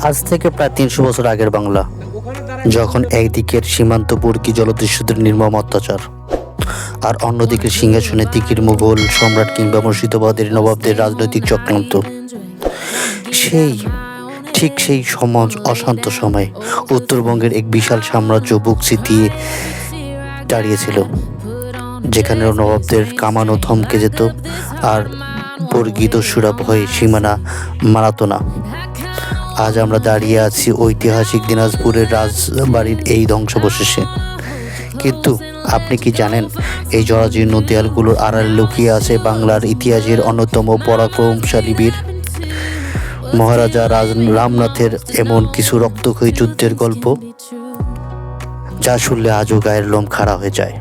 আজ থেকে প্রায় ৩০০ বছর আগের বাংলা, যখন একদিকের সীমান্তবর্তী জলদস্যুদের নির্মম অত্যাচার আর অন্যদিকে সিংহাসনে তিকির মুঘল সম্রাট কিংবা মুর্শিদাবাদের নবাবদের রাজনৈতিক চক্রান্ত। সেই সমাজ অশান্ত সময় উত্তরবঙ্গের এক বিশাল সাম্রাজ্য বুক চিতিয়ে দাঁড়িয়েছিল, যেখানে নবাবদের কামানও থমকে যেত আর বর্গী দস্যুরা ভয়ে সীমানা মানাতো না। আজ আমরা দাঁড়িয়ে আছি ঐতিহাসিক দিনাজপুরের রাজবাড়ির এই ধ্বংসাবশেষে। কিন্তু আপনি কি জানেন, এই জরাজীর্ণ দেয়ালগুলোর আড়ালে লুকিয়ে আছে বাংলার ইতিহাসের অন্যতম পরাক্রমশালী বীর মহারাজা রামনাথের এমন কিছু রক্তক্ষয়ী যুদ্ধের গল্প, যা শুনলে আজও গায়ের লোম খাড়া হয়ে যায়।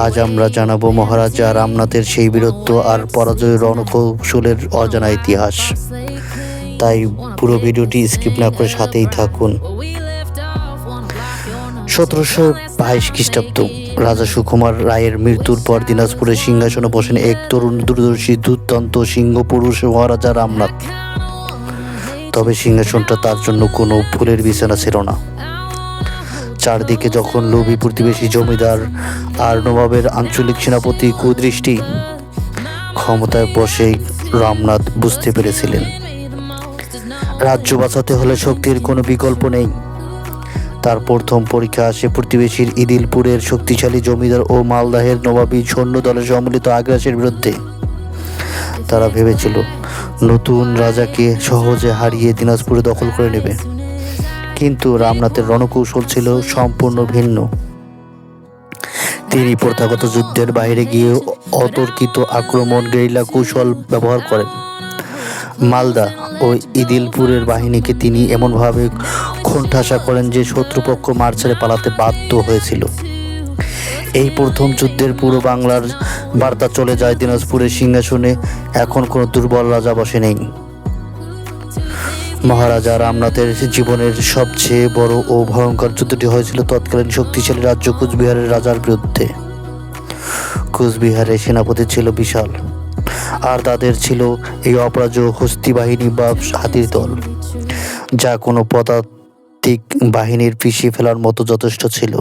আজ আমরা জানাবো মহারাজা রামনাথের সেই বীরত্ব আর পরাজয় রণকৌশলের অজানা ইতিহাস। তাই পুরো ভিডিওটি স্কিপ না করে সাথেই থাকুন। ১৭২২ খ্রিস্টাব্দ, রাজা সুকুমার রায়ের মৃত্যুর পর দিনাজপুরের সিংহাসনে বসেন এক তরুণ দূরদর্শী দুর্দান্ত সিংহ পুরুষ মহারাজা রামনাথ। তবে সিংহাসনটা তার জন্য কোনো ফুলের বিছানা ছিল না। চারদিকে যখন লোভী প্রতিবেশী জমিদার আর নবাবের আঞ্চলিক সেনাপতি কুদৃষ্টি, ক্ষমতায় বসে রামনাথ বুঝতে পেরেছিলেন, রাজ্য বাঁচাতে হলে শক্তির কোনো বিকল্প নেই। তার প্রথম পরীক্ষা আসে প্রতিবেশীর ইদিলপুরের শক্তিশালী জমিদার ও মালদাহের নবাবী সৈন্য দলের সম্মিলিত আগ্রাসের বিরুদ্ধে। তারা ভেবেছিল নতুন রাজাকে সহজে হারিয়ে দিনাজপুরে দখল করে নেবে, কিন্তু রামনাথের রণকৌশল ছিল সম্পূর্ণ ভিন্ন। তিনি প্রথাগত যুদ্ধের বাইরে গিয়ে অতর্কিত আক্রমণ, গেরিলা কৌশল ব্যবহার করেন। মালদা ও ইদিলপুরের বাহিনীকে তিনি এমনভাবে কোণঠাসা করেন যে শত্রুপক্ষ মাঠ ছেড়ে পালাতে বাধ্য হয়েছিল। এই প্রথম যুদ্ধের পুরো বাংলার বার্তা চলে যায় দিনাজপুরের সিংহাসনে এখন কোনো দুর্বল রাজা বসে নেই। মহারাজা রামনাথের জীবনের সবচেয়ে বড় ও ভয়ঙ্কর যুদ্ধটি হয়েছিল তৎকালীন শক্তিশালী রাজ্য কুচবিহারের রাজার বিরুদ্ধে। কুচবিহারের সেনাপতি ছিল বিশাল, আর তাদের ছিল এই অপরাজেয় হস্তি বাহিনী বা হাতির দল, যা কোনো পদাতিক বাহিনীর পিছিয়ে ফেলার মতো যথেষ্ট ছিল।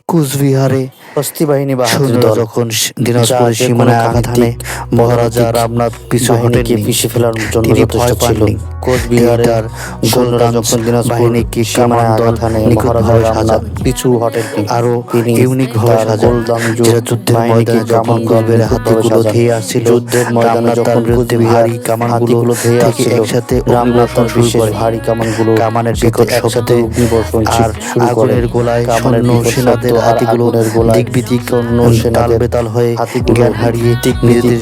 কুচবিহারে হস্তি বাহিনী বা হাতির দল যখন দিনাজপুরের সীমানায় আঘাত হানে, মহারাজা রামনাথ পিছু হটেননি, পিছিয়ে ফেলার জন্য যথেষ্ট ছিল। কোচবিহারের সৈন্যরা যখন দিনাজপুরকে সীমানায় আঘাত হানে, নিখুঁতভাবে সাজান, পিছু হটেননি। আরো ইউনিক ভাবে সাজান, যেটা যুদ্ধের ময়দানে যখন কোচবিহারের হাতিগুলো ধেয়ে আসছিল, যুদ্ধের ময়দানে যখন বিরুদ্ধে ভারী কামানগুলো ধেয়ে আসছিল, একসাথে রামনাথ বিশেষ ভারী কামানের বিকট শব্দে আর আগুনের গোলায় সৈন্য সেনাদের হাতিগুলো দিকবিদিক তাল বেতাল হয়ে জ্ঞান হারিয়ে নিজেদের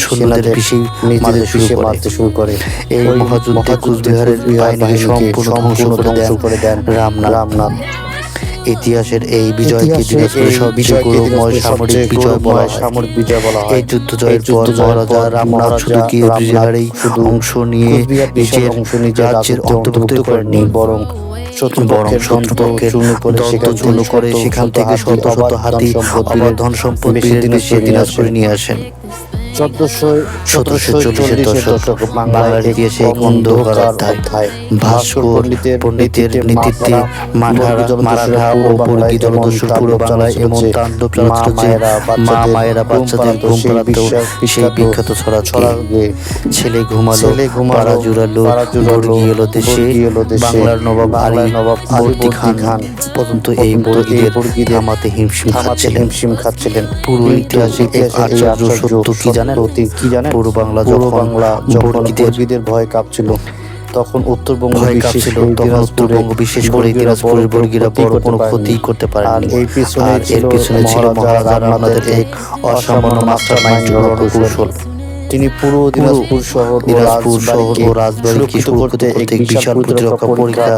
সৈন্যদের পিছিয়ে মারতে শুরু করে। এই মহাযুদ্ধে কুচবিহারের বাহিনীকে সম্পূর্ণ ধ্বংস করে দেন রামনাথ। ইতিহাসের এই বিজয়কে দিনাজপুরের সবচেয়ে গৌরবময় সামরিক বিজয় বলা হয়। এই যুদ্ধ জয়ের পর মহারাজা রামনাথ শুধু কুচবিহারেই অংশ নিয়ে নিজের রাজ্যের অন্তর্ভুক্ত করেননি, বরং শত্রুপক্ষের চূর্ণ করে সেখান থেকে শত শত হাতি ধন সম্পদ দিনাজপুরে নিয়ে আসেন। ১৭৪০-এর দশক বাংলার ইতিহাসে এক অন্ধকার অধ্যায়। ভাস্কর পণ্ডিতের নেতৃত্বে মারাঠা ও বর্গী জলদস্যুর পুরো বাংলায় এমন তাণ্ডব চালাচ্ছিল যে মা মায়েরা বাচ্চাদের ঘুম পাড়াতেও সেই বিখ্যাত ছড়া ছেলে ঘুমালো পাড়া জুড়ালো বর্গী এলো দেশে, বাংলার নবাব বর্গী খান পর্যন্ত এই বর্গীদের থামাতে হিমশিম খাচ্ছিলেন। পুরো ইতিহাসে এক আশ্চর্য সত্য কি জানেন? পুরো বাংলা যখন বর্গীদের ভয়ে কাঁপছিল, তখন উত্তরবঙ্গ বিশেষ করে দিনাজপুরের বর্গীরা বড় কোনো ক্ষতি করতে পারেনি। আর এর পিছনে ছিল মহারাজা রামনাথের এক অসামান্য মাস্টারমাইন্ড রণকৌশল। তিনি পুরো দিনাজপুর শহর ও রাজবাড়িকে সুরক্ষিত করতে এক বিশাল প্রতিরক্ষা পরীক্ষা